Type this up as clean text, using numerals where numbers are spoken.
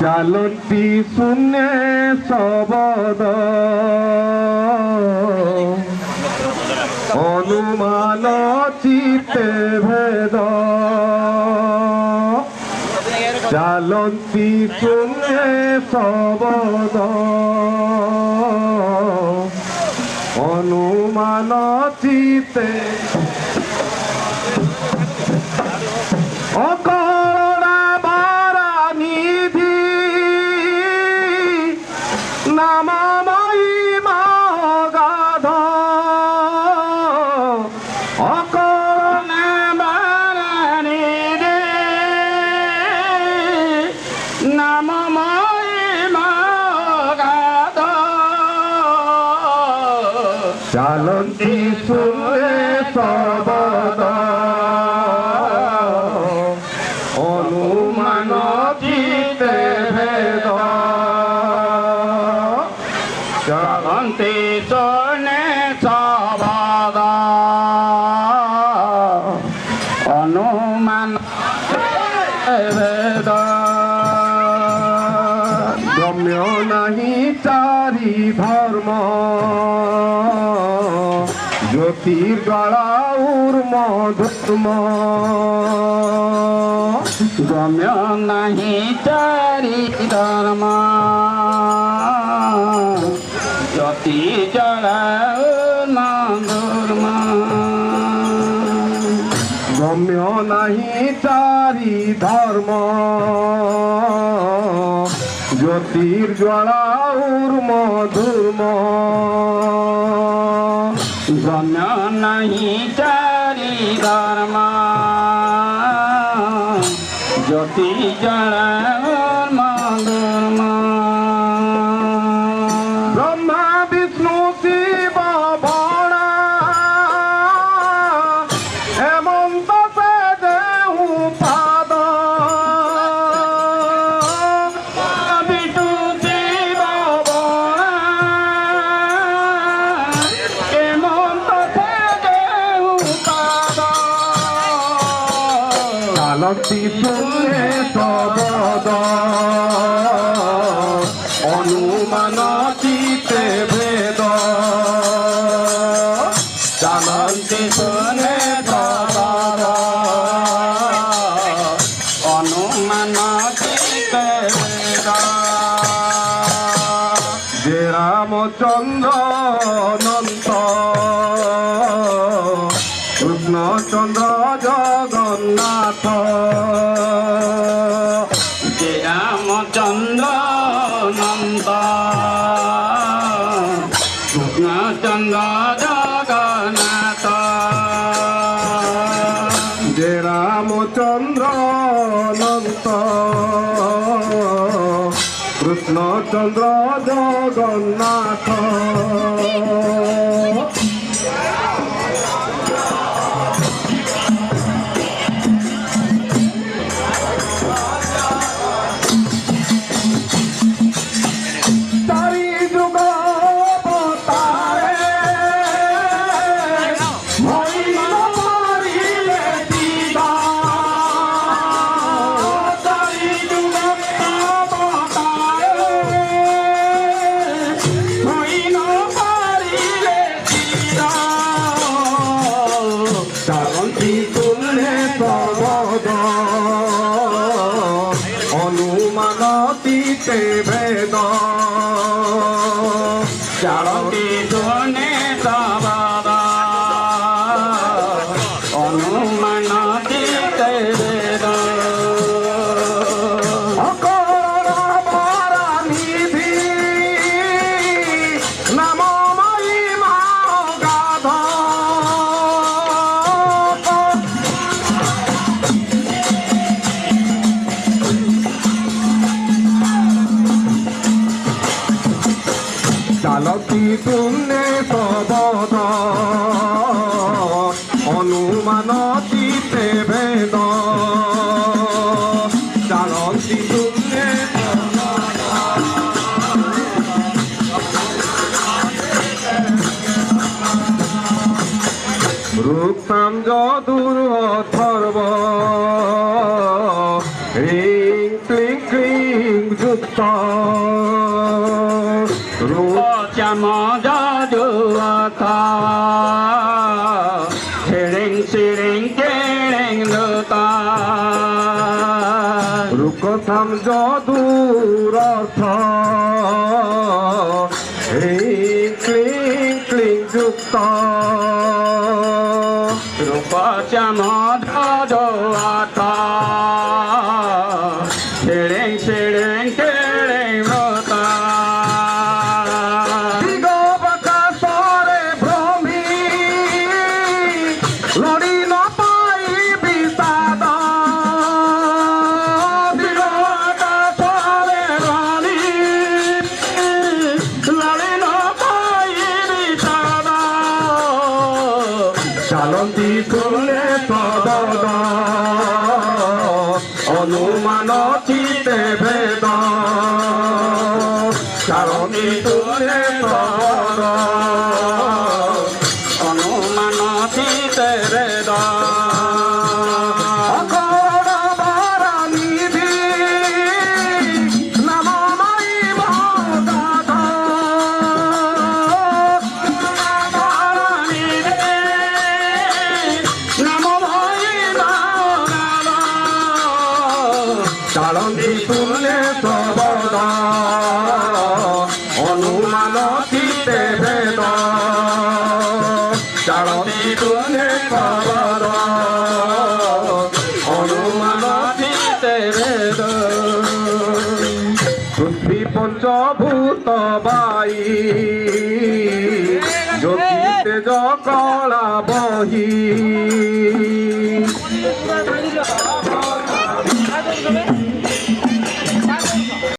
ଚାଲନ୍ତି ଶୂନ୍ୟ ଶବଦ ଅନୁମାନ ଚିତେ ଭେଦ ଚାଲନ୍ତି ଶୂନ୍ୟ ଶବଦ অনুমান চিতে অকরণা বারা নিধি নামময়ী মগাধ অকরণা বারা নিধি নামময়ী মগাধ চালন্তি শুনে শবদ অনুমান চিতে ভেদ চালন্তি শুনে শবদ অনুমান ভেদ গম্য নাহি চারি ধর্ম জ্যোতির্গলা উর্ম ধূম গম্য নাহি চারি ধর্ম জ্যোতি জলা উর্ম ধূম গম্য নাহি চারি ধর্ম জ্যোতির্জ্বালা উর্ম ধূম গম্য নাহি চারি ধর্ম জ্যোতি জলা উর্ম ধূম ব্রহ্মা বিষ্ণু শিব ভোলা হেমন্ত সে দেহু পাদ বিষ্ণু শিব ভোলা হেমন্ত সে দেহু পাদ চালতি শুনে শবদ অনুমান চিতে ভেদ চালন্তি শুনে শবদ অনুমান চিতে ভেদ যে রামচন্দ্র অনন্ত কৃষ্ণচন্দ্র জগন্নাথ যে রামচন্দ্র নন্দ কৃষ্ণচন্দ্র জগন্নাথ যে রামচন্দ্র অনন্ত কৃষ্ণচন্দ্র জগন্নাথ অনুমান চিতে ভেদ চালতি শুনে শবদ অনুমান চিতে ভেদ অকরণা বারা নিধি নামময়ী মগাধ চালতি শুনে শবদ অনুমান চিতে ভেদ চালতি শুনে রূপসাম যদুর অথর্ব ह्रीं क्लीं क्लीं जुक्त শ্যাম যজুয়াতা ছিড়িং ছিড়িং কেড়িং লতা রূপকথাম যদুর অর্থ ह्रीं क्लीं क्लीं जुक्त রূপ শ্যাম যজুয়াতা ছিড়িং ছিড়িং কেড়িং লতা দিগবাকাশরে ভ্রমি লড়ি ন পাই বিষাদ দিগবাকাশরে ভ্রমি লড়ি ন পাই বিষাদ চালন্তি শুনে তদদ অনুমান চিতে ভেদ চালন্তি শুনে তদদ অনুমান চিতে বেদ অখণ্ড বরানিধি নামময়ী ভগত চালন্তি শুনে সবদ অনুমান চিতে ভেদ চালন্তি শুনে সবদ অনুমান চিতে ভেদ পৃথ্বী পঞ্চভূত বাই জ্যোতি তেজ কলা বহি